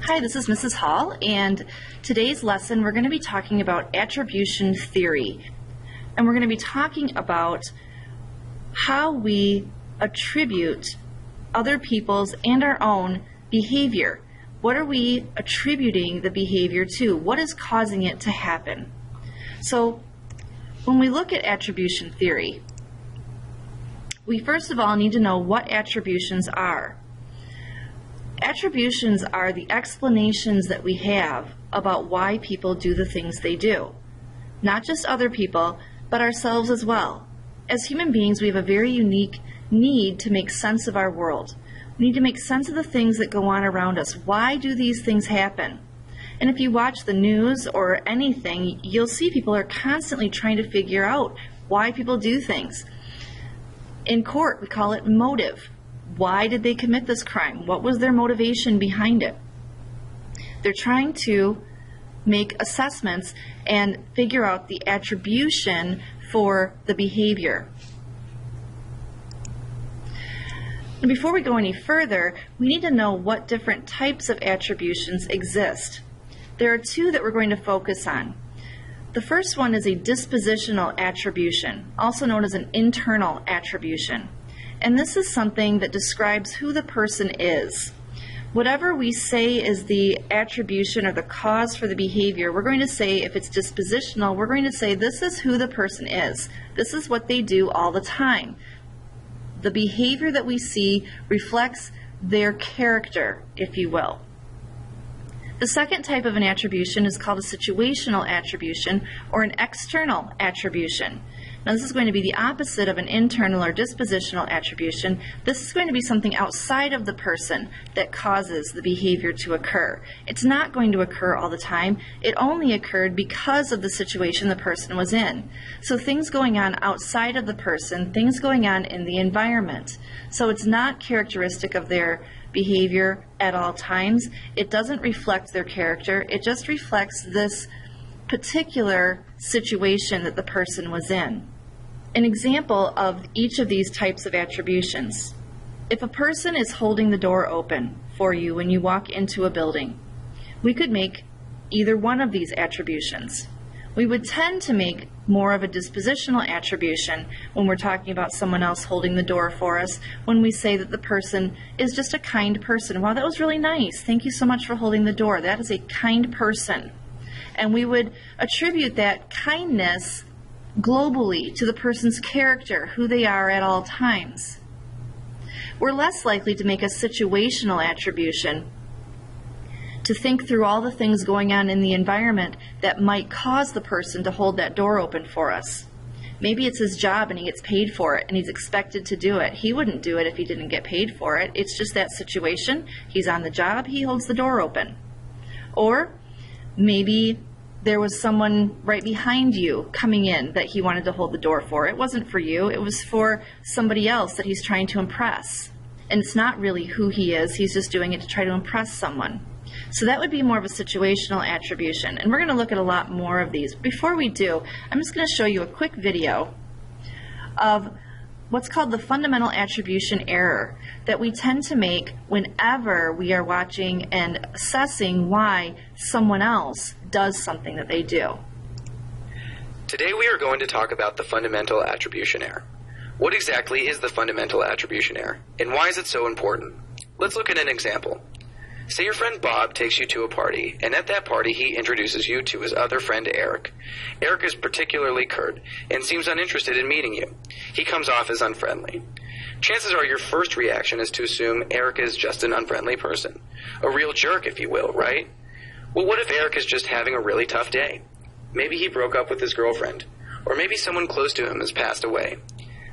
Hi, this is Mrs. Hall, and today's lesson we're going to be talking about attribution theory. And we're going to be talking about how we attribute other people's and our own behavior. What are we attributing the behavior to? What is causing it to happen? So when we look at attribution theory, we first of all need to know what attributions are. Attributions are the explanations that we have about why people do the things they do. Not just other people, but ourselves as well. As human beings, we have a very unique need to make sense of our world. We need to make sense of the things that go on around us. Why do these things happen? And if you watch the news or anything, you'll see people are constantly trying to figure out why people do things. In court, we call it motive. Why did they commit this crime? What was their motivation behind it? They're trying to make assessments and figure out the attribution for the behavior. And before we go any further, we need to know what different types of attributions exist. There are two that we're going to focus on. The first one is a dispositional attribution, also known as an internal attribution. And this is something that describes who the person is. Whatever we say is the attribution or the cause for the behavior, we're going to say, if it's dispositional, we're going to say this is who the person is. This is what they do all the time. The behavior that we see reflects their character, if you will. The second type of an attribution is called a situational attribution or an external attribution. Now this is going to be the opposite of an internal or dispositional attribution. This is going to be something outside of the person that causes the behavior to occur. It's not going to occur all the time. It only occurred because of the situation the person was in. So things going on outside of the person, things going on in the environment. So it's not characteristic of their behavior at all times. It doesn't reflect their character. It just reflects this particular situation that the person was in. An example of each of these types of attributions. If a person is holding the door open for you when you walk into a building, we could make either one of these attributions. We would tend to make more of a dispositional attribution when we're talking about someone else holding the door for us, when we say that the person is just a kind person. Wow, that was really nice. Thank you so much for holding the door. That is a kind person. And we would attribute that kindness globally to the person's character, who they are at all times. We're less likely to make a situational attribution, to think through all the things going on in the environment that might cause the person to hold that door open for us. Maybe it's his job and he gets paid for it and he's expected to do it. He wouldn't do it if he didn't get paid for it. It's just that situation. He's on the job, he holds the door open. Or maybe there was someone right behind you coming in that he wanted to hold the door for. It wasn't for you. It was for somebody else that he's trying to impress. And it's not really who he is. He's just doing it to try to impress someone. So that would be more of a situational attribution. And we're going to look at a lot more of these. Before we do, I'm just going to show you a quick video of what's called the fundamental attribution error that we tend to make whenever we are watching and assessing why someone else does something that they do. Today we are going to talk about the fundamental attribution error. What exactly is the fundamental attribution error, and why is it so important? Let's look at an example. Say your friend Bob takes you to a party, and at that party he introduces you to his other friend Eric. Eric is particularly curt and seems uninterested in meeting you. He comes off as unfriendly. Chances are your first reaction is to assume Eric is just an unfriendly person. A real jerk, if you will, right? Well, what if Eric is just having a really tough day? Maybe he broke up with his girlfriend, or maybe someone close to him has passed away.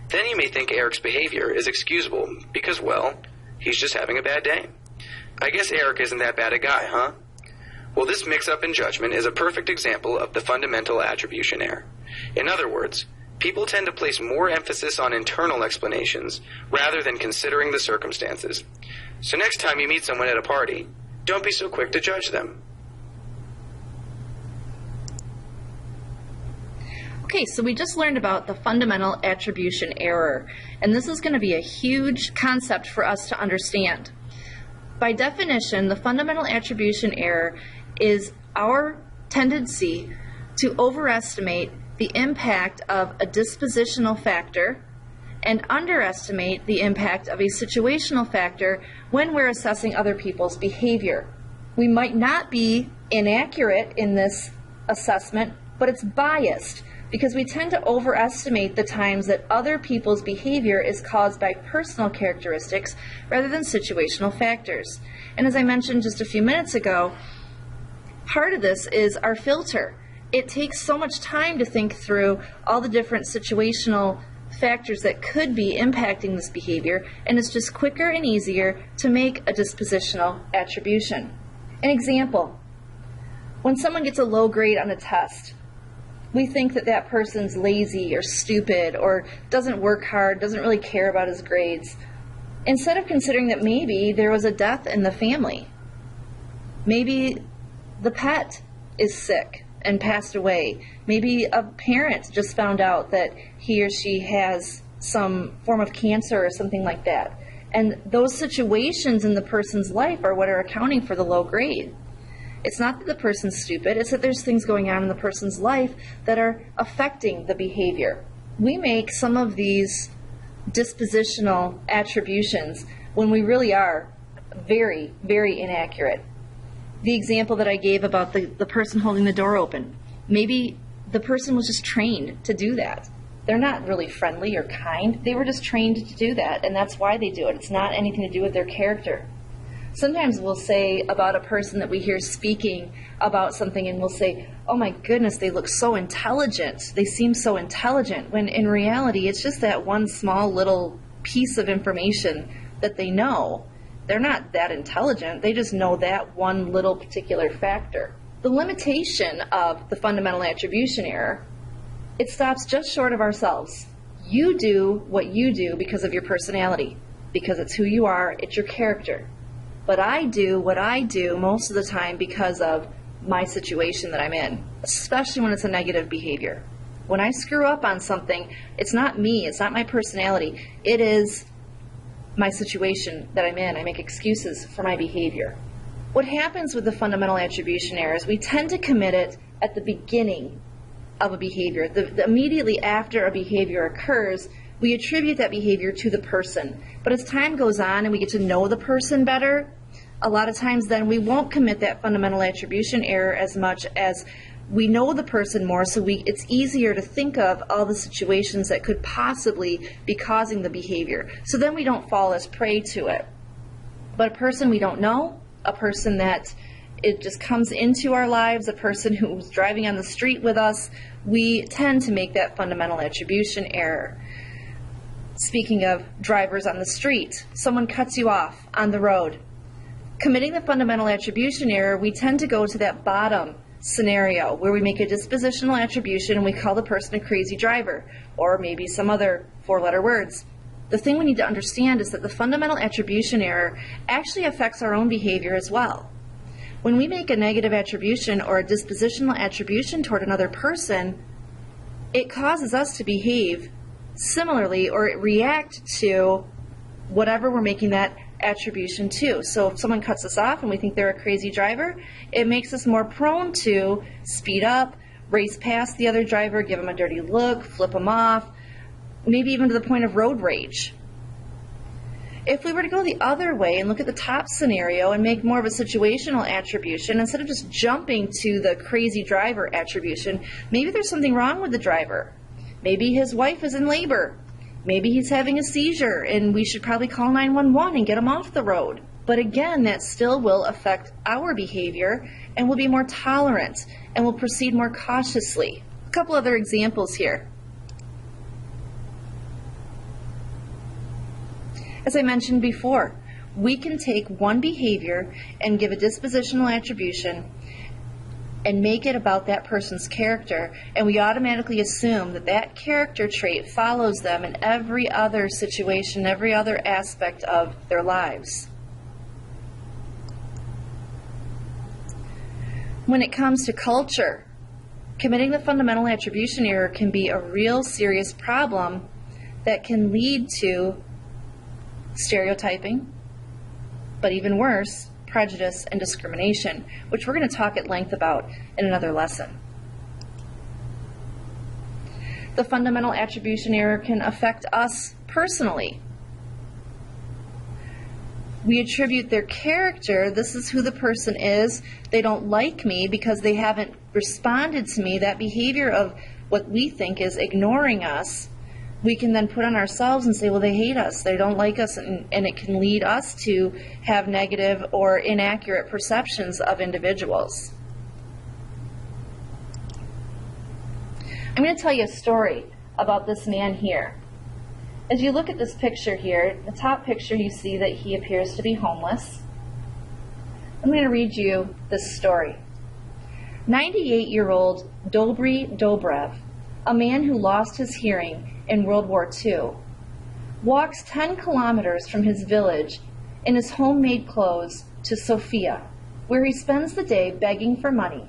Then you may think Eric's behavior is excusable because, well, he's just having a bad day. I guess Eric isn't that bad a guy, huh? Well, this mix-up in judgment is a perfect example of the fundamental attribution error. In other words, people tend to place more emphasis on internal explanations rather than considering the circumstances. So next time you meet someone at a party, don't be so quick to judge them. Okay, so we just learned about the fundamental attribution error, and this is going to be a huge concept for us to understand. By definition, the fundamental attribution error is our tendency to overestimate the impact of a dispositional factor and underestimate the impact of a situational factor when we're assessing other people's behavior. We might not be inaccurate in this assessment, but it's biased because we tend to overestimate the times that other people's behavior is caused by personal characteristics rather than situational factors. And as I mentioned just a few minutes ago, part of this is our filter. It takes so much time to think through all the different situational factors that could be impacting this behavior, and it's just quicker and easier to make a dispositional attribution. An example, when someone gets a low grade on a test, we think that that person's lazy or stupid or doesn't work hard, doesn't really care about his grades, instead of considering that maybe there was a death in the family. Maybe the pet is sick and passed away. Maybe a parent just found out that he or she has some form of cancer or something like that. And those situations in the person's life are what are accounting for the low grade. It's not that the person's stupid, it's that there's things going on in the person's life that are affecting the behavior. We make some of these dispositional attributions when we really are very, very inaccurate. The example that I gave about the person holding the door open, maybe the person was just trained to do that. They're not really friendly or kind. They were just trained to do that, and that's why they do it. It's not anything to do with their character. Sometimes we'll say about a person that we hear speaking about something, and we'll say, oh my goodness, they look so intelligent. They seem so intelligent, when in reality, it's just that one small little piece of information that they know. They're not that intelligent. They just know that one little particular factor. The limitation of the fundamental attribution error, it stops just short of ourselves. You do what you do because of your personality, because it's who you are, it's your character. But I do what I do most of the time because of my situation that I'm in, especially when it's a negative behavior. When I screw up on something, it's not me, it's not my personality, it is my situation that I'm in. I make excuses for my behavior. What happens with the fundamental attribution error is we tend to commit it at the beginning of a behavior. Immediately after a behavior occurs, we attribute that behavior to the person. But as time goes on and we get to know the person better, a lot of times then we won't commit that fundamental attribution error as much as we know the person more, so it's easier to think of all the situations that could possibly be causing the behavior. So then we don't fall as prey to it. But a person we don't know, a person that it just comes into our lives, a person who's driving on the street with us, we tend to make that fundamental attribution error. Speaking of drivers on the street, someone cuts you off on the road. Committing the fundamental attribution error, we tend to go to that bottom scenario where we make a dispositional attribution and we call the person a crazy driver, or maybe some other four-letter words. The thing we need to understand is that the fundamental attribution error actually affects our own behavior as well. When we make a negative attribution or a dispositional attribution toward another person, it causes us to behave similarly or react to whatever we're making that attribution to. So if someone cuts us off and we think they're a crazy driver, it makes us more prone to speed up, race past the other driver, give them a dirty look, flip them off, maybe even to the point of road rage. If we were to go the other way and look at the top scenario and make more of a situational attribution, instead of just jumping to the crazy driver attribution, maybe there's something wrong with the driver. Maybe his wife is in labor. Maybe he's having a seizure and we should probably call 911 and get him off the road. But again, that still will affect our behavior and we'll be more tolerant and we'll proceed more cautiously. A couple other examples here. As I mentioned before, we can take one behavior and give a dispositional attribution and make it about that person's character, and we automatically assume that that character trait follows them in every other situation, every other aspect of their lives. When it comes to culture, committing the fundamental attribution error can be a real serious problem that can lead to stereotyping, but even worse, prejudice and discrimination, which we're going to talk at length about in another lesson. The fundamental attribution error can affect us personally. We attribute their character, this is who the person is, they don't like me because they haven't responded to me, that behavior of what we think is ignoring us, we can then put on ourselves and say, well, they hate us, they don't like us, and it can lead us to have negative or inaccurate perceptions of individuals. I'm going to tell you a story about this man here. As you look at this picture here, the top picture, you see that he appears to be homeless. I'm going to read you this story. 98-year-old Dobry Dobrev, a man who lost his hearing in World War II, walks 10 kilometers from his village in his homemade clothes to Sofia, where he spends the day begging for money.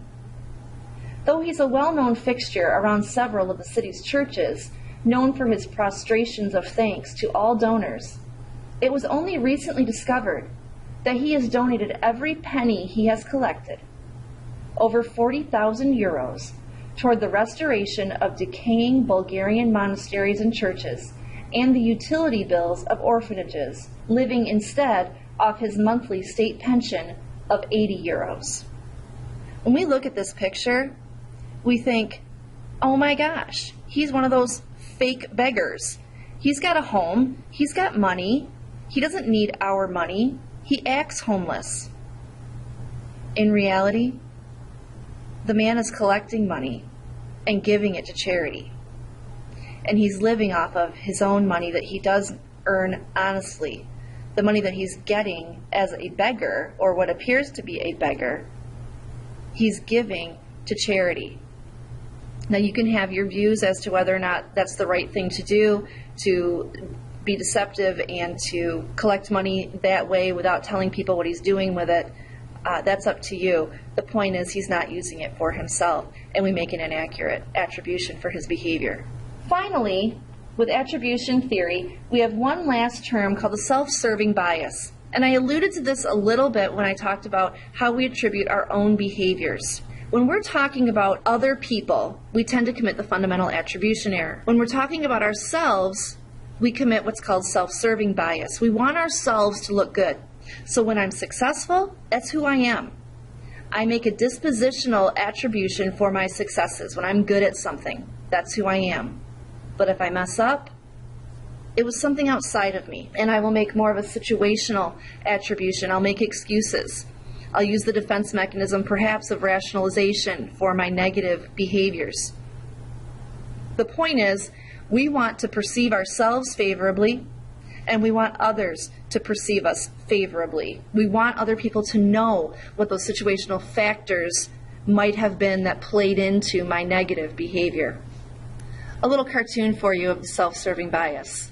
Though he's a well-known fixture around several of the city's churches, known for his prostrations of thanks to all donors, it was only recently discovered that he has donated every penny he has collected, over 40,000 euros, toward the restoration of decaying Bulgarian monasteries and churches, and the utility bills of orphanages, living instead off his monthly state pension of 80 euros. When we look at this picture, we think, oh my gosh, he's one of those fake beggars. He's got a home, he's got money, he doesn't need our money, he acts homeless. In reality, the man is collecting money and giving it to charity. And he's living off of his own money that he does earn honestly. The money that he's getting as a beggar, or what appears to be a beggar, he's giving to charity. Now, you can have your views as to whether or not that's the right thing to do, to be deceptive and to collect money that way without telling people what he's doing with it. That's up to you. The point is, he's not using it for himself, and we make an inaccurate attribution for his behavior. Finally, with attribution theory, we have one last term called the self-serving bias. And I alluded to this a little bit when I talked about how we attribute our own behaviors. When we're talking about other people, we tend to commit the fundamental attribution error. When we're talking about ourselves, we commit what's called self-serving bias. We want ourselves to look good. So when I'm successful, that's who I am. I make a dispositional attribution for my successes. When I'm good at something, that's who I am. But if I mess up, it was something outside of me, and I will make more of a situational attribution. I'll make excuses. I'll use the defense mechanism, perhaps, of rationalization for my negative behaviors. The point is, we want to perceive ourselves favorably, and we want others to perceive us favorably. We want other people to know what those situational factors might have been that played into my negative behavior. A little cartoon for you of the self-serving bias.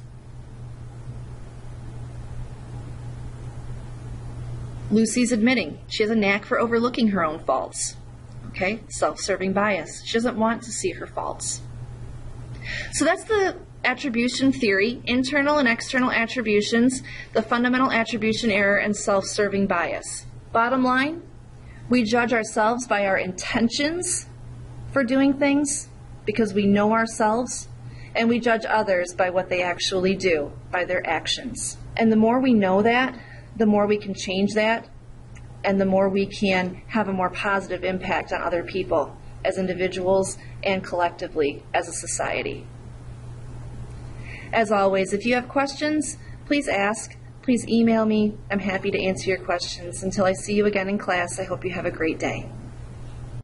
Lucy's admitting she has a knack for overlooking her own faults. Okay, self-serving bias. She doesn't want to see her faults. So that's the attribution theory, internal and external attributions, the fundamental attribution error, and self-serving bias. Bottom line, we judge ourselves by our intentions for doing things because we know ourselves, and we judge others by what they actually do, by their actions. And the more we know that, the more we can change that, and the more we can have a more positive impact on other people as individuals and collectively as a society. As always, if you have questions, please ask. Please email me. I'm happy to answer your questions. Until I see you again in class, I hope you have a great day.